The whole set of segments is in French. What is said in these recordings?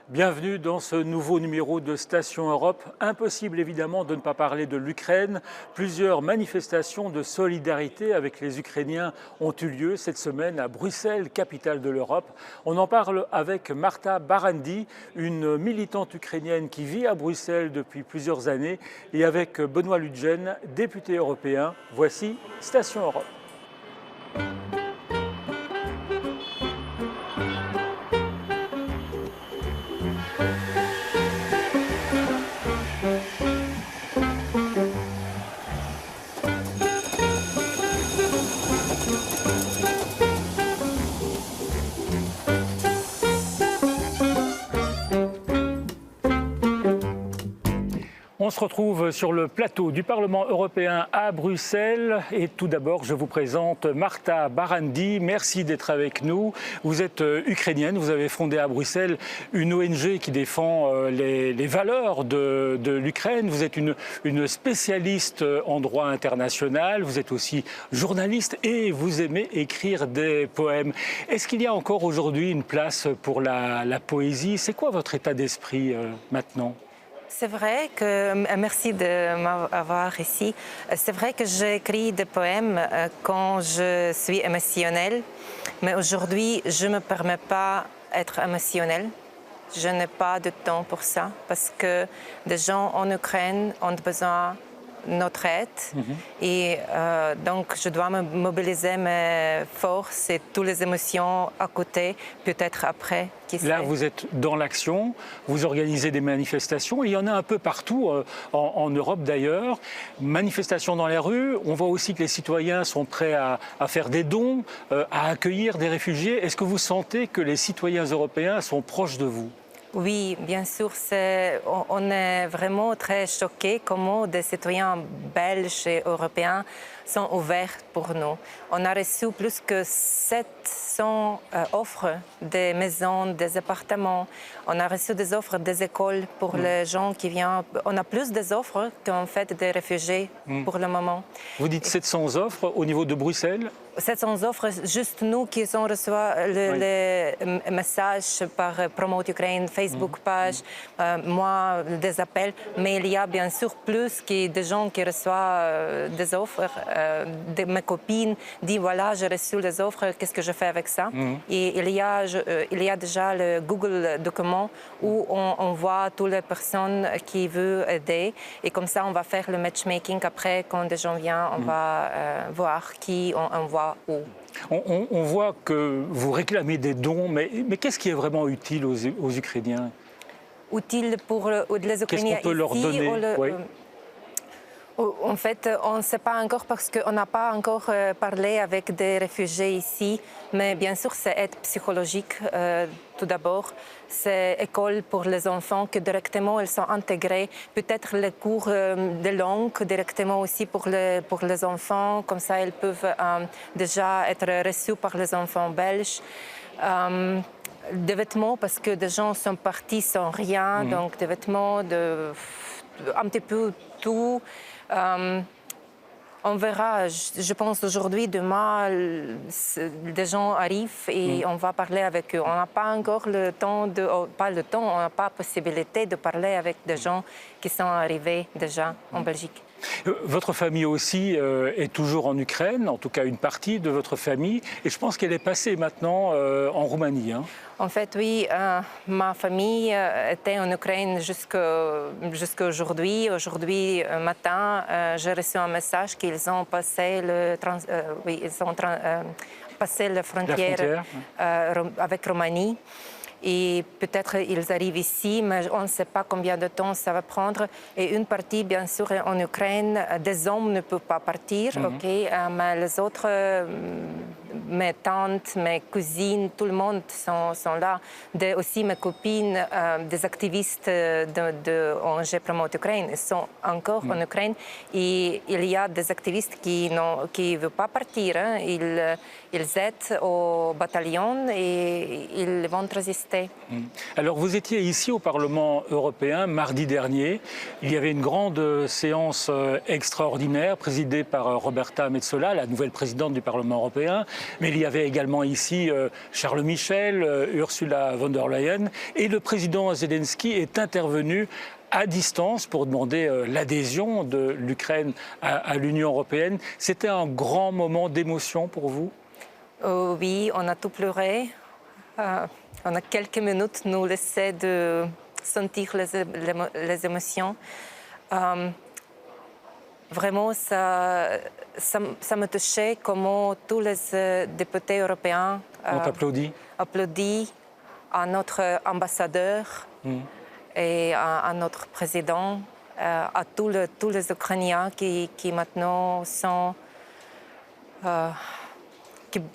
Bienvenue dans ce nouveau numéro de Station Europe. Impossible évidemment de ne pas parler de l'Ukraine. Plusieurs manifestations de solidarité avec les Ukrainiens ont eu lieu cette semaine à Bruxelles, capitale de l'Europe. On en parle avec Marta Barandy, une militante ukrainienne qui vit à Bruxelles depuis plusieurs années, et avec Benoît Ludgen, député européen. Voici Station Europe. On se retrouve sur le plateau du Parlement européen à Bruxelles et tout d'abord je vous présente Marta Barandy. Merci d'être avec nous. Vous êtes ukrainienne, vous avez fondé à Bruxelles une ONG qui défend les valeurs de l'Ukraine. Vous êtes une spécialiste en droit international, vous êtes aussi journaliste et vous aimez écrire des poèmes. Est-ce qu'il y a encore aujourd'hui une place pour la poésie? C'est quoi votre état d'esprit maintenant? C'est vrai que, merci de m'avoir ici, c'est vrai que j'écris des poèmes quand je suis émotionnelle, mais aujourd'hui je ne me permets pas d'être émotionnelle. Je n'ai pas de temps pour ça parce que des gens en Ukraine ont besoin de notre aide et donc je dois mobiliser mes forces et toutes les émotions à côté, peut-être après. Là, vous êtes dans l'action, vous organisez des manifestations, il y en a un peu partout en Europe d'ailleurs. Manifestations dans les rues, on voit aussi que les citoyens sont prêts à faire des dons, à accueillir des réfugiés. Est-ce que vous sentez que les citoyens européens sont proches de vous ? Oui, bien sûr, on est vraiment très choqués comment des citoyens belges et européens sont ouverts pour nous. On a reçu plus que 700 offres des maisons, des appartements. On a reçu des offres des écoles pour les gens qui viennent. On a plus des offres qu'en fait des réfugiés pour le moment. Vous dites 700 offres au niveau de Bruxelles ? 700 offres, juste nous qui ont reçu les messages par Promote Ukraine, Facebook page, moi des appels, mais il y a bien sûr plus que des gens qui reçoivent des offres. Mes copines disent voilà, j'ai reçu les offres, qu'est-ce que je fais avec ça? Et il y a déjà le Google document où on voit toutes les personnes qui veulent aider et comme ça on va faire le matchmaking après quand des gens viennent, on va voir qui on envoie. On voit que vous réclamez des dons, mais qu'est-ce qui est vraiment utile aux Ukrainiens? Utile pour les Ukrainiens. Qu'est-ce qu'on peut leur donner? En fait, on ne sait pas encore parce qu'on n'a pas encore parlé avec des réfugiés ici, mais bien sûr, c'est aide psychologique tout d'abord. C'est école pour les enfants que directement ils sont intégrés. Peut-être les cours de langue directement aussi pour les enfants. Comme ça, ils peuvent déjà être reçus par les enfants belges. Des vêtements parce que des gens sont partis sans rien. Donc des vêtements, un petit peu tout. On verra, je pense aujourd'hui, demain, des gens arrivent et on va parler avec eux. On n'a pas encore le temps, on n'a pas la possibilité de parler avec des gens qui sont arrivés déjà en Belgique. Votre famille aussi est toujours en Ukraine, en tout cas une partie de votre famille, et je pense qu'elle est passée maintenant en Roumanie. En fait, oui, ma famille était en Ukraine jusqu'à aujourd'hui. Aujourd'hui matin, j'ai reçu un message qu'ils ont passé la frontière avec Roumanie. Et peut-être ils arrivent ici, mais on ne sait pas combien de temps ça va prendre. Et une partie, bien sûr, en Ukraine, des hommes ne peuvent pas partir, mais les autres, mes tantes, mes cousines, tout le monde sont là. Aussi mes copines, des activistes de ONG Promote Ukraine sont encore en Ukraine. Et il y a des activistes qui ne veulent pas partir. Ils aident au bataillon et ils vont résister. Alors vous étiez ici au Parlement européen mardi dernier. Il y avait une grande séance extraordinaire présidée par Roberta Metsola, la nouvelle présidente du Parlement européen. Mais il y avait également ici Charles Michel, Ursula von der Leyen, et le président Zelensky est intervenu à distance pour demander l'adhésion de l'Ukraine à l'Union européenne. C'était un grand moment d'émotion pour vous? Oui, on a tout pleuré. On a quelques minutes nous laissé de sentir les émotions. Vraiment, ça me touchait comment tous les députés européens ont applaudi à notre ambassadeur et à notre président, à tous les Ukrainiens qui maintenant sont...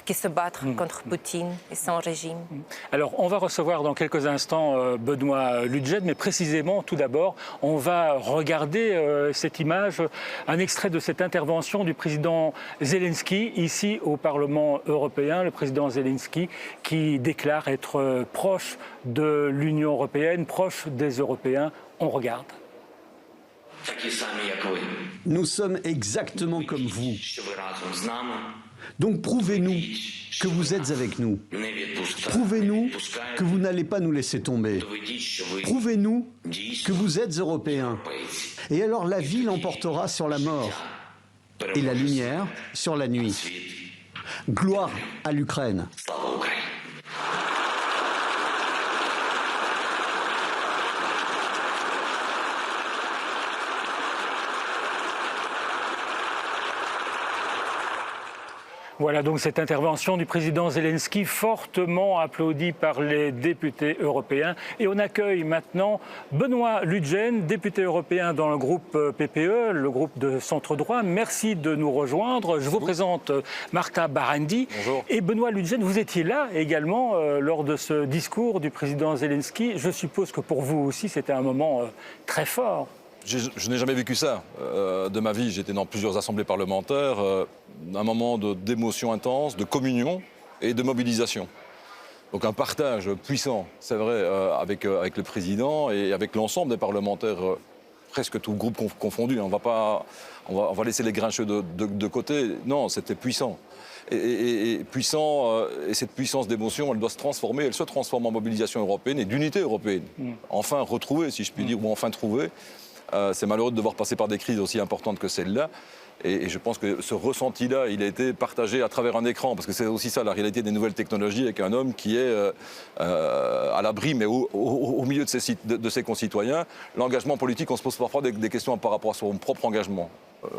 qui se battent contre Poutine et son régime. Alors, on va recevoir dans quelques instants Benoît Ludgen, mais précisément, tout d'abord, on va regarder cette image, un extrait de cette intervention du président Zelensky, ici au Parlement européen. Le président Zelensky qui déclare être proche de l'Union européenne, proche des Européens. On regarde. Nous sommes exactement comme vous. Donc prouvez-nous que vous êtes avec nous. Prouvez-nous que vous n'allez pas nous laisser tomber. Prouvez-nous que vous êtes européens. Et alors la vie l'emportera sur la mort et la lumière sur la nuit. Gloire à l'Ukraine. Voilà donc cette intervention du président Zelensky, fortement applaudie par les députés européens. Et on accueille maintenant Benoît Ludgen, député européen dans le groupe PPE, le groupe de centre-droit. Merci de nous rejoindre. Je vous présente Marta Barandy. Bonjour. Et Benoît Ludgen, vous étiez là également lors de ce discours du président Zelensky. Je suppose que pour vous aussi, c'était un moment très fort. Je n'ai jamais vécu ça de ma vie. J'étais dans plusieurs assemblées parlementaires, un moment d'émotion intense, de communion et de mobilisation. Donc un partage puissant, c'est vrai, avec le président et avec l'ensemble des parlementaires, presque tout groupe confondu. On va laisser les grincheux de côté. Non, c'était puissant. Et puissant, et cette puissance d'émotion, elle doit se transformer, elle se transforme en mobilisation européenne et d'unité européenne. Enfin retrouvée, si je puis dire, ou enfin trouvée. C'est malheureux de devoir passer par des crises aussi importantes que celle-là. Et je pense que ce ressenti-là, il a été partagé à travers un écran, parce que c'est aussi ça la réalité des nouvelles technologies, avec un homme qui est à l'abri, mais au milieu de ses concitoyens. L'engagement politique, on se pose parfois des questions par rapport à son propre engagement.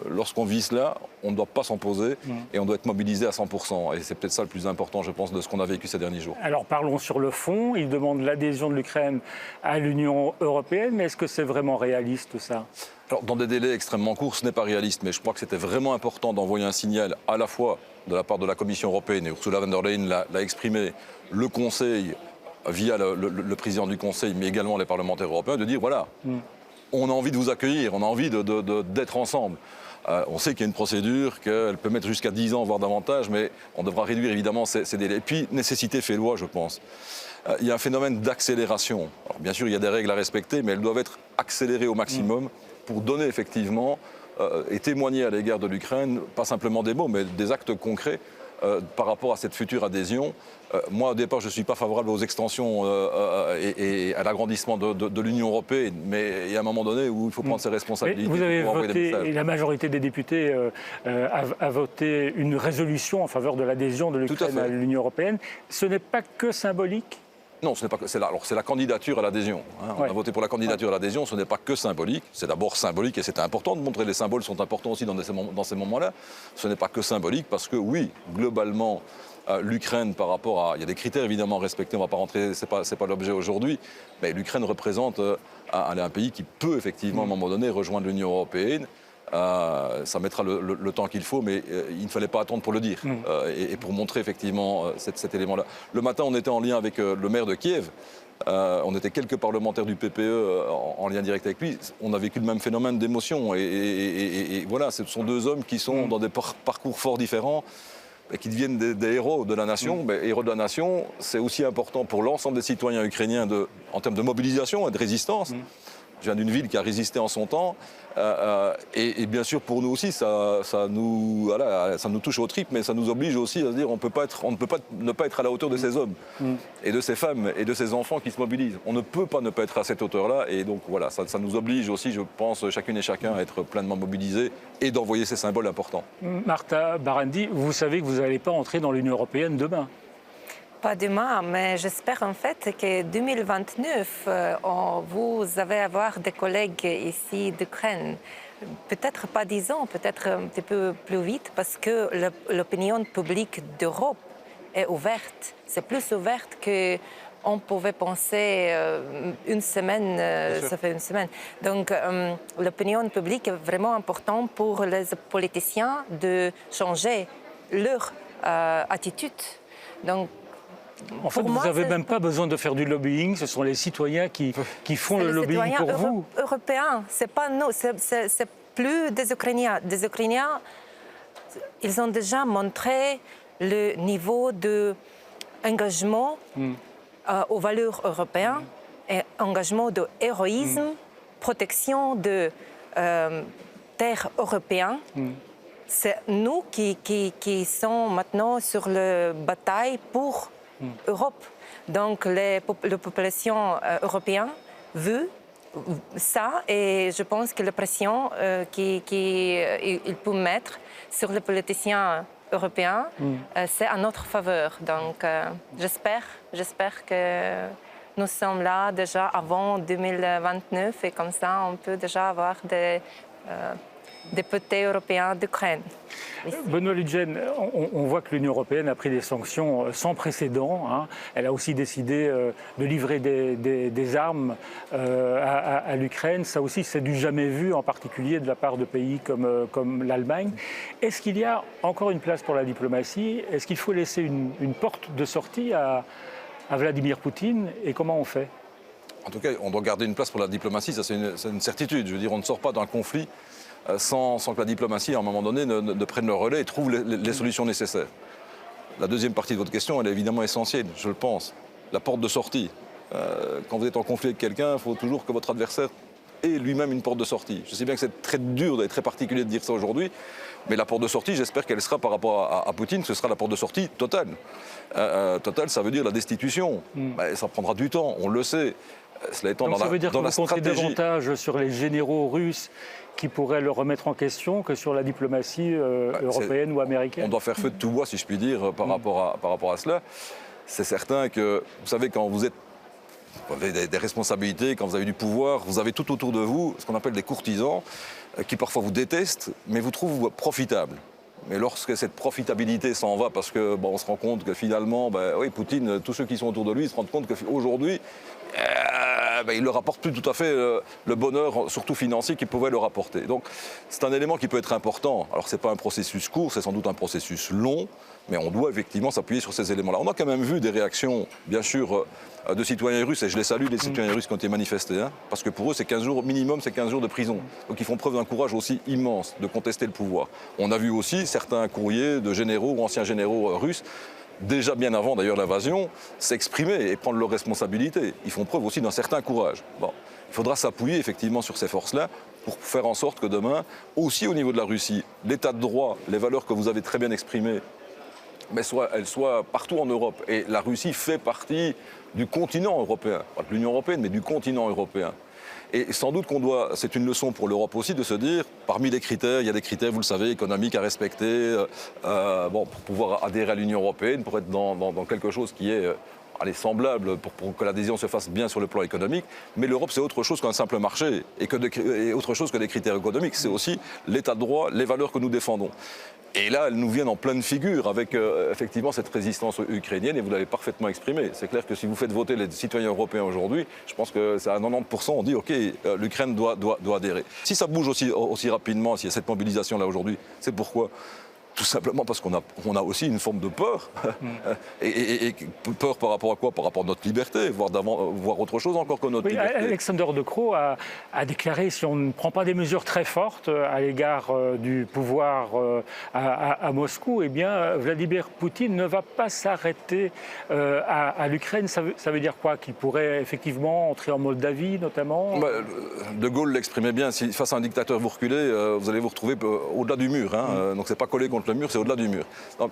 Lorsqu'on vit cela, on ne doit pas s'en poser et on doit être mobilisé à 100%. Et c'est peut-être ça le plus important, je pense, de ce qu'on a vécu ces derniers jours. Alors parlons sur le fond. Il demande l'adhésion de l'Ukraine à l'Union européenne, mais est-ce que c'est vraiment réaliste ça ? Alors, dans des délais extrêmement courts, ce n'est pas réaliste, mais je crois que c'était vraiment important d'envoyer un signal à la fois de la part de la Commission européenne, et Ursula von der Leyen l'a exprimé, le Conseil, via le président du Conseil, mais également les parlementaires européens, de dire voilà, on a envie de vous accueillir, on a envie d'être ensemble. On sait qu'il y a une procédure, qu'elle peut mettre jusqu'à 10 ans, voire davantage, mais on devra réduire évidemment ces délais. Et puis, nécessité fait loi, je pense. Il y a un phénomène d'accélération. Alors, bien sûr, il y a des règles à respecter, mais elles doivent être accélérées au maximum pour donner effectivement et témoigner à l'égard de l'Ukraine, pas simplement des mots, mais des actes concrets par rapport à cette future adhésion. Moi, au départ, je ne suis pas favorable aux extensions et à l'agrandissement de l'Union européenne, mais il y a un moment donné où il faut prendre ses responsabilités. Mais vous avez voté, et la majorité des députés a voté une résolution en faveur de l'adhésion de l'Ukraine à l'Union européenne. Ce n'est pas que symbolique ? Non, ce n'est pas que. C'est la candidature à l'adhésion. Hein. On a voté pour la candidature à l'adhésion, ce n'est pas que symbolique. C'est d'abord symbolique et c'est important de montrer les symboles sont importants aussi dans ces moments-là. Ce n'est pas que symbolique parce que, oui, globalement, l'Ukraine par rapport à. Il y a des critères évidemment respectés, on ne va pas rentrer, c'est pas l'objet aujourd'hui, mais l'Ukraine représente un pays qui peut effectivement à un moment donné rejoindre l'Union européenne. Ça mettra le temps qu'il faut, mais il ne fallait pas attendre pour le dire et pour montrer effectivement cet élément-là. Le matin, on était en lien avec le maire de Kiev. On était quelques parlementaires du PPE en lien direct avec lui. On a vécu le même phénomène d'émotion. Et voilà, ce sont deux hommes qui sont dans des parcours fort différents et qui deviennent des héros de la nation. Mais héros de la nation, c'est aussi important pour l'ensemble des citoyens ukrainiens en termes de mobilisation et de résistance. Je viens d'une ville qui a résisté en son temps. Et bien sûr, pour nous aussi, ça nous touche aux tripes, mais ça nous oblige aussi à se dire on ne peut pas ne pas être à la hauteur de ces hommes et de ces femmes et de ces enfants qui se mobilisent. On ne peut pas ne pas être à cette hauteur-là. Et donc voilà, ça nous oblige aussi, je pense, chacune et chacun à être pleinement mobilisés et d'envoyer ces symboles importants. Marta Barandy, vous savez que vous n'allez pas entrer dans l'Union européenne demain. Pas demain, mais j'espère en fait que 2029, vous allez avoir des collègues ici d'Ukraine. Peut-être pas 10 ans, peut-être un petit peu plus vite, parce que l'opinion publique d'Europe est ouverte. C'est plus ouverte qu'on pouvait penser une semaine, ça fait une semaine. Donc l'opinion publique est vraiment importante pour les politiciens de changer leur attitude. Donc, en fait, vous n'avez même pas besoin de faire du lobbying, ce sont les citoyens qui font le lobbying pour vous. Européens, c'est pas nous, c'est plus des Ukrainiens. Des Ukrainiens, ils ont déjà montré le niveau d'engagement aux valeurs européennes, et engagement de héroïsme, protection de terres européennes. C'est nous qui sommes maintenant sur la bataille pour Europe. Donc la population européenne veut ça et je pense que la pression qu'il peut mettre sur les politiciens européens, c'est à notre faveur. Donc j'espère que nous sommes là déjà avant 2029 et comme ça on peut déjà avoir des députés européens d'Ukraine. Benoît Ludgen, on voit que l'Union européenne a pris des sanctions sans précédent. Hein. Elle a aussi décidé de livrer des armes à l'Ukraine. Ça aussi, c'est du jamais vu, en particulier de la part de pays comme l'Allemagne. Est-ce qu'il y a encore une place pour la diplomatie? Est-ce qu'il faut laisser une porte de sortie à Vladimir Poutine? Et comment on fait? En tout cas, on doit garder une place pour la diplomatie, ça c'est une certitude. Je veux dire, on ne sort pas d'un conflit sans que la diplomatie, à un moment donné, ne prenne le relais et trouve les solutions nécessaires. La deuxième partie de votre question, elle est évidemment essentielle, je le pense. La porte de sortie. Quand vous êtes en conflit avec quelqu'un, il faut toujours que votre adversaire ait lui-même une porte de sortie. Je sais bien que c'est très dur et très particulier de dire ça aujourd'hui, mais la porte de sortie, j'espère qu'elle sera par rapport à Poutine, ce sera la porte de sortie totale. Totale, ça veut dire la destitution. Ça prendra du temps, on le sait. Cela étant, donc ça veut dire que vous comptez stratégie... davantage sur les généraux russes qui pourraient le remettre en question que sur la diplomatie européenne ou américaine? On doit faire feu de tout bois, si je puis dire, par rapport à cela. C'est certain que, vous savez, quand vous avez des responsabilités, quand vous avez du pouvoir, vous avez tout autour de vous ce qu'on appelle des courtisans qui parfois vous détestent, mais vous trouvent profitables. Mais lorsque cette profitabilité s'en va, parce que on se rend compte que finalement, oui, Poutine, tous ceux qui sont autour de lui se rendent compte qu'aujourd'hui, il ne leur apporte plus tout à fait le bonheur, surtout financier, qu'il pouvait leur apporter. Donc c'est un élément qui peut être important. Alors ce n'est pas un processus court, c'est sans doute un processus long, mais on doit effectivement s'appuyer sur ces éléments-là. On a quand même vu des réactions, bien sûr, de citoyens russes, et je les salue, les citoyens russes qui ont été manifestés, hein, parce que pour eux, c'est 15 jours, minimum, c'est 15 jours de prison. Donc ils font preuve d'un courage aussi immense de contester le pouvoir. On a vu aussi certains courriers de généraux ou anciens généraux russes, déjà bien avant d'ailleurs l'invasion, s'exprimer et prendre leurs responsabilités. Ils font preuve aussi d'un certain courage. Bon, il faudra s'appuyer effectivement sur ces forces-là pour faire en sorte que demain, aussi au niveau de la Russie, l'état de droit, les valeurs que vous avez très bien exprimées, mais elles soient partout en Europe. Et la Russie fait partie du continent européen, pas de l'Union européenne, mais du continent européen. Et sans doute c'est une leçon pour l'Europe aussi de se dire, parmi les critères, il y a des critères, vous le savez, économiques à respecter, pour pouvoir adhérer à l'Union européenne, pour être dans quelque chose qui est semblable, pour que l'adhésion se fasse bien sur le plan économique. Mais l'Europe, c'est autre chose qu'un simple marché et autre chose que des critères économiques. C'est aussi l'état de droit, les valeurs que nous défendons. Et là, elles nous viennent en pleine figure avec effectivement cette résistance ukrainienne, et vous l'avez parfaitement exprimé. C'est clair que si vous faites voter les citoyens européens aujourd'hui, je pense que c'est à 90%, on dit OK, l'Ukraine doit adhérer. Si ça bouge aussi rapidement, s'il y a cette mobilisation-là aujourd'hui, c'est pourquoi? Tout simplement parce qu'on a aussi une forme de peur. Et peur par rapport à quoi? Par rapport à notre liberté, voir autre chose encore que notre liberté. Alexander De Croo a déclaré, si on ne prend pas des mesures très fortes à l'égard du pouvoir à Moscou, eh bien Vladimir Poutine ne va pas s'arrêter à l'Ukraine. Ça veut dire quoi? Qu'il pourrait effectivement entrer en Moldavie notamment? De Gaulle l'exprimait bien, si face à un dictateur vous reculez, vous allez vous retrouver au-delà du mur. Donc c'est pas collé contre le mur, c'est au-delà du mur. Donc,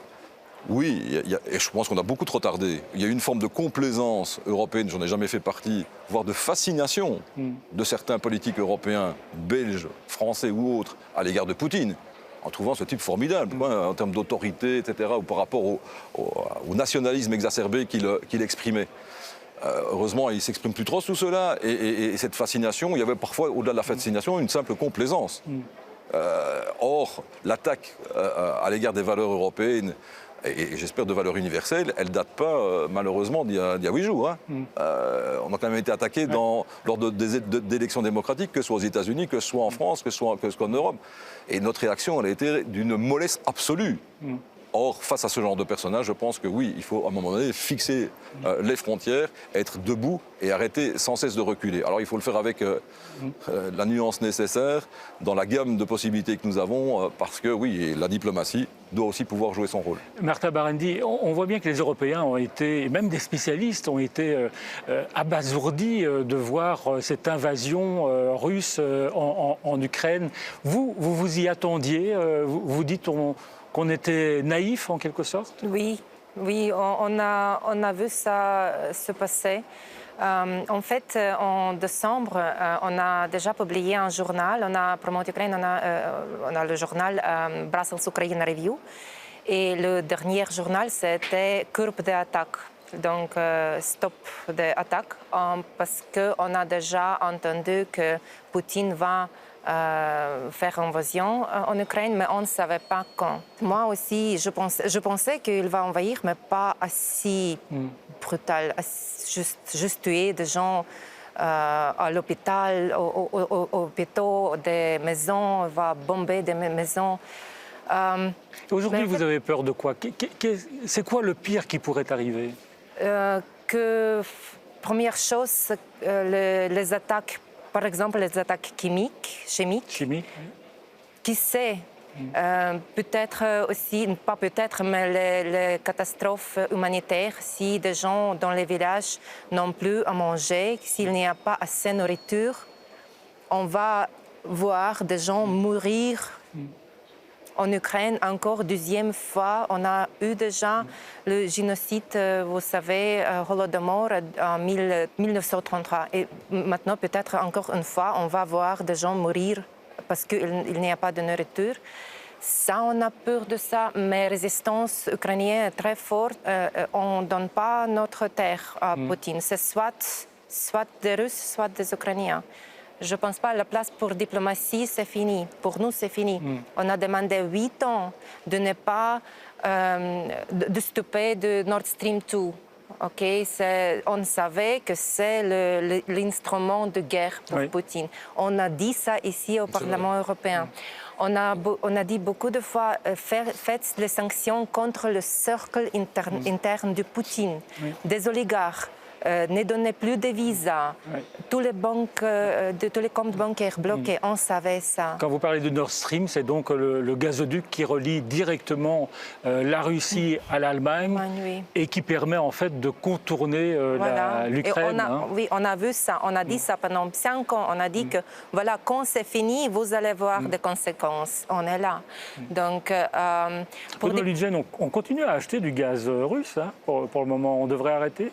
oui, et je pense qu'on a beaucoup trop tardé. Il y a une forme de complaisance européenne, j'en ai jamais fait partie, voire de fascination de certains politiques européens, belges, français ou autres, à l'égard de Poutine, en trouvant ce type formidable, en termes d'autorité, etc., ou par rapport au nationalisme exacerbé qu'il exprimait. Heureusement, il ne s'exprime plus trop sous cela, et cette fascination, il y avait parfois, au-delà de la fascination, une simple complaisance. Or, l'attaque à l'égard des valeurs européennes, et j'espère de valeurs universelles, elle ne date pas, malheureusement, d'il y a 8 jours. On a quand même été attaqué lors d'élections démocratiques, que ce soit aux États-Unis, que ce soit en France, que ce soit en Europe. Et notre réaction, elle a été d'une mollesse absolue. Or, face à ce genre de personnage, je pense que oui, il faut à un moment donné fixer les frontières, être debout et arrêter sans cesse de reculer. Alors il faut le faire avec la nuance nécessaire, dans la gamme de possibilités que nous avons, parce que oui, la diplomatie doit aussi pouvoir jouer son rôle. Marta Barendi, on voit bien que les Européens ont été, et même des spécialistes, ont été abasourdis de voir cette invasion russe en Ukraine. Vous y attendiez, vous dites qu'on était naïf en quelque sorte? Oui, on a vu ça se passer. En fait, en décembre, on a déjà publié un journal. On a Promote Ukraine, on a le journal Brussels Ukraine Review. Et le dernier journal, c'était Courbe d'attaque. Donc, stop des attaques, parce qu'on a déjà entendu que Poutine va faire invasion en Ukraine, mais on ne savait pas quand. Moi aussi, je pensais qu'il va envahir, mais pas assez brutal, juste tuer des gens à l'hôpital, aux hôpitaux, des maisons, va bomber des maisons. Aujourd'hui, vous avez peur de quoi? C'est quoi le pire qui pourrait arriver? Première chose, les attaques, par exemple les attaques chimiques. Qui sait, peut-être aussi, pas peut-être, mais les catastrophes humanitaires, si des gens dans les villages n'ont plus à manger, s'il n'y a pas assez de nourriture, on va voir des gens mourir. En Ukraine, encore deuxième fois, on a eu déjà le génocide, vous savez, Holodomor en 1933. Et maintenant, peut-être encore une fois, on va voir des gens mourir parce qu'il n'y a pas de nourriture. Ça, on a peur de ça, mais la résistance ukrainienne est très forte. On ne donne pas notre terre à Poutine. C'est soit des Russes, soit des Ukrainiens. Je ne pense pas que la place pour diplomatie, c'est fini. Pour nous, c'est fini. On a demandé 8 ans de ne pas de stopper de Nord Stream 2. Okay? On savait que c'est l'instrument de guerre pour Poutine. On a dit ça ici au Parlement européen. On a dit beaucoup de fois, faites les sanctions contre le cercle interne de Poutine, des oligarques. Ne donnez plus de visas, tous les comptes bancaires bloqués, on savait ça. Quand vous parlez de Nord Stream, c'est donc le gazoduc qui relie directement la Russie à l'Allemagne et qui permet en fait de contourner l'Ukraine. Oui, on a vu ça, on a dit ça pendant 5 ans, on a dit que voilà, quand c'est fini, vous allez voir des conséquences, on est là. Donc, Bruno Lidgen, on continue à acheter du gaz russe pour le moment, on devrait arrêter?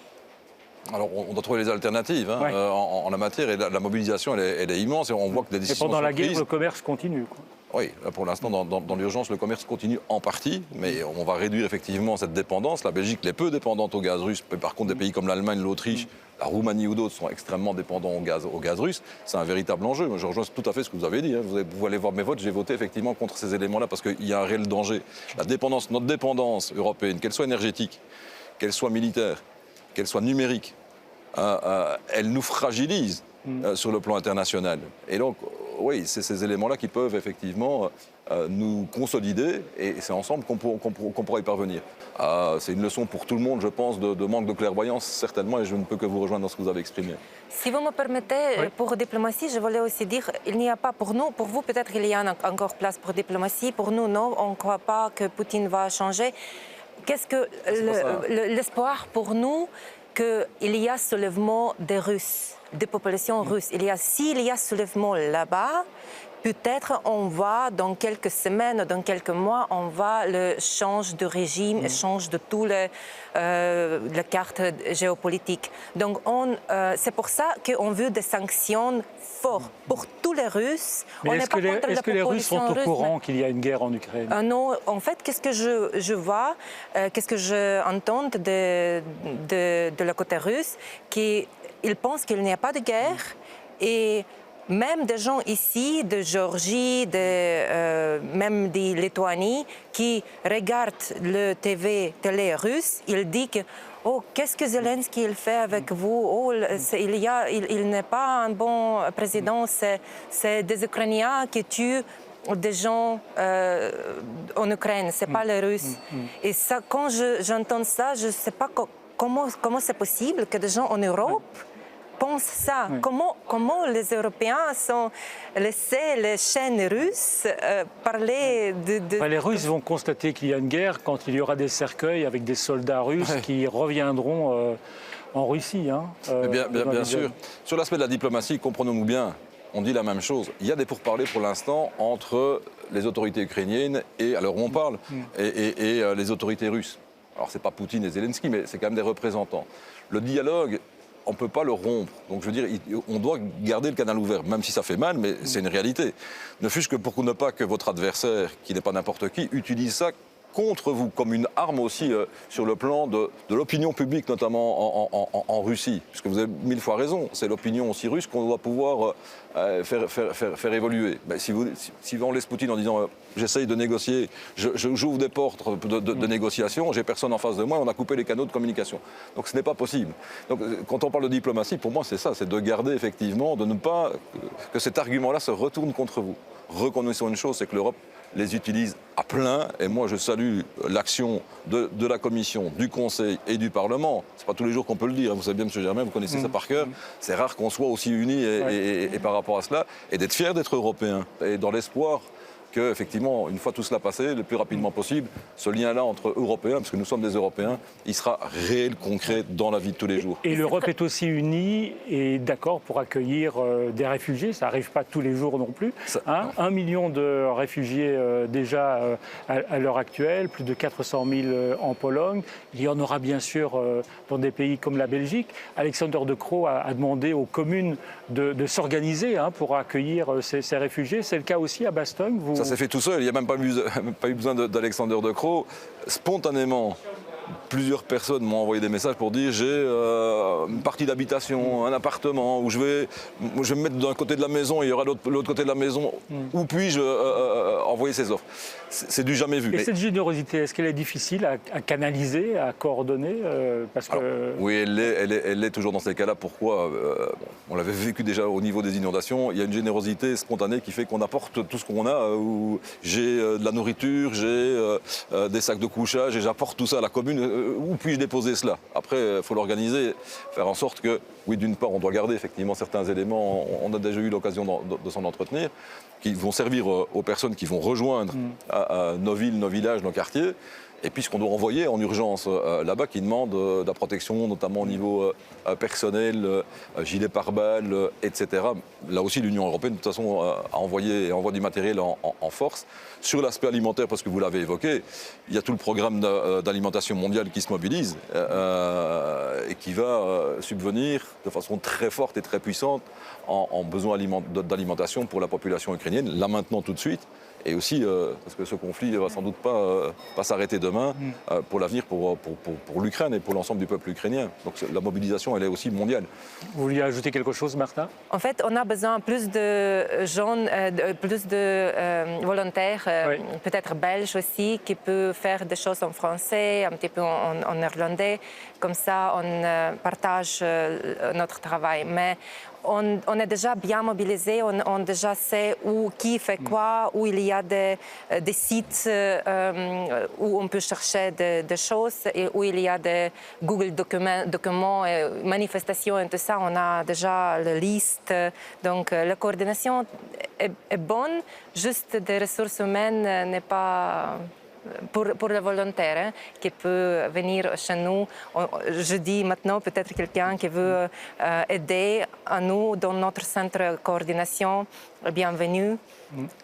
Alors, on doit trouver les alternatives en la matière, et la mobilisation, elle est immense, et on voit que des décisions sont prises. Et pendant la guerre, le commerce continue, quoi. Oui, là, pour l'instant, dans l'urgence, le commerce continue en partie, mais on va réduire effectivement cette dépendance. La Belgique l'est peu dépendante au gaz russe, mais par contre, des pays comme l'Allemagne, l'Autriche, la Roumanie ou d'autres sont extrêmement dépendants au gaz russe. C'est un véritable enjeu. Moi, je rejoins tout à fait ce que vous avez dit. Vous allez voir mes votes, j'ai voté effectivement contre ces éléments-là, parce qu'il y a un réel danger. Notre dépendance européenne, qu'elle soit énergétique, qu'elle soit militaire, qu'elle soit numérique, elle nous fragilise sur le plan international. Et donc, oui, c'est ces éléments-là qui peuvent effectivement nous consolider et c'est ensemble qu'on pourra y parvenir. C'est une leçon pour tout le monde, je pense, de manque de clairvoyance, certainement, et je ne peux que vous rejoindre dans ce que vous avez exprimé. Si vous me permettez, Oui. pour diplomatie, je voulais aussi dire, il n'y a pas pour nous, pour vous peut-être il y a encore place pour diplomatie, pour nous non, on ne croit pas que Poutine va changer. Qu'est-ce que l'espoir pour nous qu'il y a soulèvement des Russes, des populations russes. S'il y a soulèvement là-bas, peut-être on va, dans quelques semaines, dans quelques mois, on va le change de régime, change de toute la carte géopolitique. Donc c'est pour ça qu'on veut des sanctions fortes pour tous les Russes. Mais est-ce que les Russes sont au courant qu'il y a une guerre en Ukraine? Non, en fait, qu'est-ce que je vois, qu'est-ce que j'entends de la côté russe, qu'ils pensent qu'il n'y a pas de guerre et même des gens ici, de Géorgie, même de Lituanie, qui regardent le télé russe, ils disent que oh, qu'est-ce que Zelensky il fait avec vous? Oh, il n'est pas un bon président, c'est des Ukrainiens qui tuent des gens en Ukraine, c'est pas les Russes. Et ça, quand j'entends ça, je ne sais pas comment c'est possible que des gens en Europe pensent ça. Oui. Comment les Européens sont laissés les chaînes russes parler de... Les Russes vont constater qu'il y a une guerre quand il y aura des cercueils avec des soldats russes qui reviendront en Russie. Hein, bien sûr. Sur l'aspect de la diplomatie, comprenons-nous bien, on dit la même chose. Il y a des pourparlers pour l'instant entre les autorités ukrainiennes et, à l'heure où on parle, et les autorités russes. Alors, ce n'est pas Poutine et Zelensky, mais c'est quand même des représentants. Le dialogue, on ne peut pas le rompre. Donc, je veux dire, on doit garder le canal ouvert, même si ça fait mal, mais c'est une réalité. Ne fût-ce que pour ne pas que votre adversaire, qui n'est pas n'importe qui, utilise ça contre vous, comme une arme aussi sur le plan de l'opinion publique, notamment en Russie. Puisque vous avez 1000 fois raison, c'est l'opinion aussi russe qu'on doit pouvoir faire évoluer. Ben, si on laisse Poutine en disant j'essaye de négocier, j'ouvre des portes de négociation, j'ai personne en face de moi, on a coupé les canaux de communication. Donc ce n'est pas possible. Donc quand on parle de diplomatie, pour moi c'est ça, c'est de garder effectivement, de ne pas que cet argument-là se retourne contre vous. Reconnaissons une chose, c'est que l'Europe les utilise à plein, et moi je salue l'action de la Commission, du Conseil et du Parlement. C'est pas tous les jours qu'on peut le dire, vous savez bien, M. Germain, vous connaissez ça par cœur. C'est rare qu'on soit aussi unis et par rapport à cela, et d'être fiers d'être européens, et dans l'espoir que, effectivement, une fois tout cela passé, le plus rapidement possible, ce lien-là entre Européens, parce que nous sommes des Européens, il sera réel, concret dans la vie de tous les jours. Et l'Europe est aussi unie et d'accord pour accueillir des réfugiés, ça n'arrive pas tous les jours non plus. 1 million de réfugiés déjà à l'heure actuelle, plus de 400 000 en Pologne. Il y en aura bien sûr dans des pays comme la Belgique. Alexander De Croo a demandé aux communes de s'organiser pour accueillir ces réfugiés. C'est le cas aussi à Bastogne. Ça s'est fait tout seul, il n'y a même pas eu besoin d'Alexander De Croo. Spontanément, plusieurs personnes m'ont envoyé des messages pour dire j'ai une partie d'habitation, un appartement, où je vais me mettre d'un côté de la maison et il y aura l'autre côté de la maison. Où puis-je envoyer ces offres? C'est du jamais vu. Et cette générosité, est-ce qu'elle est difficile à canaliser, à coordonner parce que... Alors, oui, elle l'est toujours dans ces cas-là. Pourquoi on l'avait vécu déjà au niveau des inondations. Il y a une générosité spontanée qui fait qu'on apporte tout ce qu'on a. J'ai de la nourriture, j'ai des sacs de couchage et j'apporte tout ça à la commune. Où puis-je déposer cela? Après, il faut l'organiser, faire en sorte que, oui, d'une part, on doit garder effectivement certains éléments. On a déjà eu l'occasion de s'en entretenir, qui vont servir aux personnes qui vont rejoindre nos villes, nos villages, nos quartiers. Et puis ce qu'on doit envoyer en urgence là-bas, qui demande de la protection, notamment au niveau personnel, gilet pare-balles, etc. Là aussi, l'Union européenne, de toute façon, envoie du matériel en force. Sur l'aspect alimentaire, parce que vous l'avez évoqué, il y a tout le programme d'alimentation mondiale qui se mobilise et qui va subvenir de façon très forte et très puissante en besoin d'alimentation pour la population ukrainienne, là maintenant tout de suite. Et aussi, parce que ce conflit ne va sans doute pas s'arrêter demain, pour l'avenir, pour l'Ukraine et pour l'ensemble du peuple ukrainien. Donc la mobilisation, elle est aussi mondiale. Vous vouliez ajouter quelque chose, Martha? En fait, on a besoin plus de jeunes, plus de volontaires, peut-être belges aussi, qui peuvent faire des choses en français, un petit peu en néerlandais. Comme ça, on partage notre travail. Mais on est déjà bien mobilisé, on déjà sait qui fait quoi, où il y a des sites où on peut chercher des choses et où il y a des Google documents et manifestations et tout ça. On a déjà la liste. Donc la coordination est bonne, juste des ressources humaines n'est pas... Pour les volontaires qui peuvent venir chez nous. Je dis maintenant peut-être quelqu'un qui veut aider à nous dans notre centre de coordination. Bienvenue.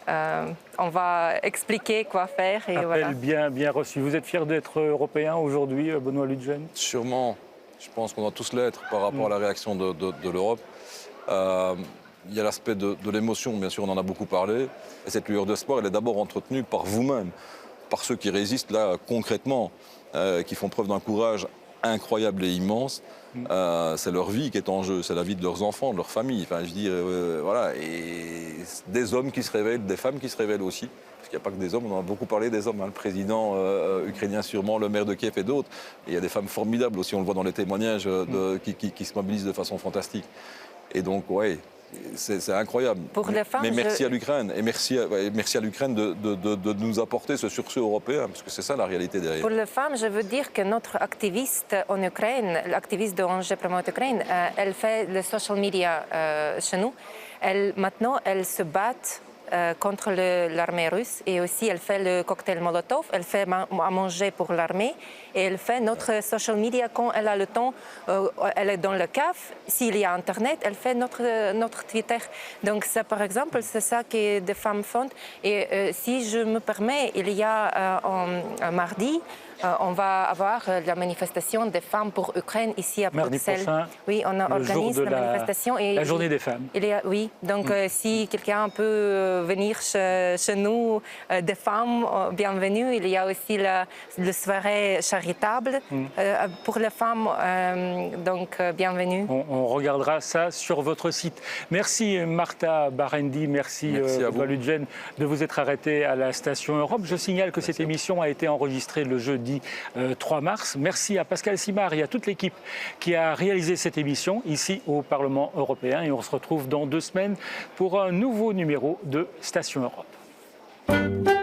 On va expliquer quoi faire. Et Appel bien reçu. Vous êtes fier d'être européen aujourd'hui, Benoît Lutgen? Sûrement. Je pense qu'on doit tous l'être par rapport à la réaction de l'Europe. Il y a l'aspect de l'émotion, bien sûr, on en a beaucoup parlé. Et cette lueur d'espoir, elle est d'abord entretenue par vous-même, par ceux qui résistent là concrètement, qui font preuve d'un courage incroyable et immense. C'est leur vie qui est en jeu, c'est la vie de leurs enfants, de leur famille. Enfin, je dis, voilà, et des hommes qui se révèlent, des femmes qui se révèlent aussi. Parce qu'il n'y a pas que des hommes, on en a beaucoup parlé des hommes, hein, le président ukrainien sûrement, le maire de Kiev et d'autres. Et il y a des femmes formidables aussi, on le voit dans les témoignages, qui se mobilisent de façon fantastique. Et donc, ouais. C'est incroyable. Pour les femmes, mais merci à l'Ukraine. Et merci à l'Ukraine de nous apporter ce sursaut européen, parce que c'est ça la réalité derrière. Pour les femmes, je veux dire que notre activiste en Ukraine, l'activiste de ONG Promote Ukraine, elle fait le social media chez nous. Maintenant, elle se bat contre l'armée russe et aussi elle fait le cocktail Molotov, elle fait à manger pour l'armée et elle fait notre social media quand elle a le temps, elle est dans le CAF, s'il y a Internet, elle fait notre Twitter. Donc ça, par exemple, c'est ça que des femmes font. Et si je me permets, il y a un mardi, on va avoir la manifestation des femmes pour Ukraine ici à Bruxelles. Prochain, oui, on organise la manifestation. Et la journée des femmes. Oui, donc si quelqu'un peut venir chez nous, des femmes, bienvenue. Il y a aussi le soirée charitable pour les femmes, donc bienvenue. On regardera ça sur votre site. Merci Martha Barendi, merci Benoît Lutgen de vous être arrêté à la Station Europe. Je signale que cette émission a été enregistrée le jeudi 3 mars. Merci à Pascal Simard et à toute l'équipe qui a réalisé cette émission ici au Parlement européen. Et on se retrouve dans 2 semaines pour un nouveau numéro de Station Europe.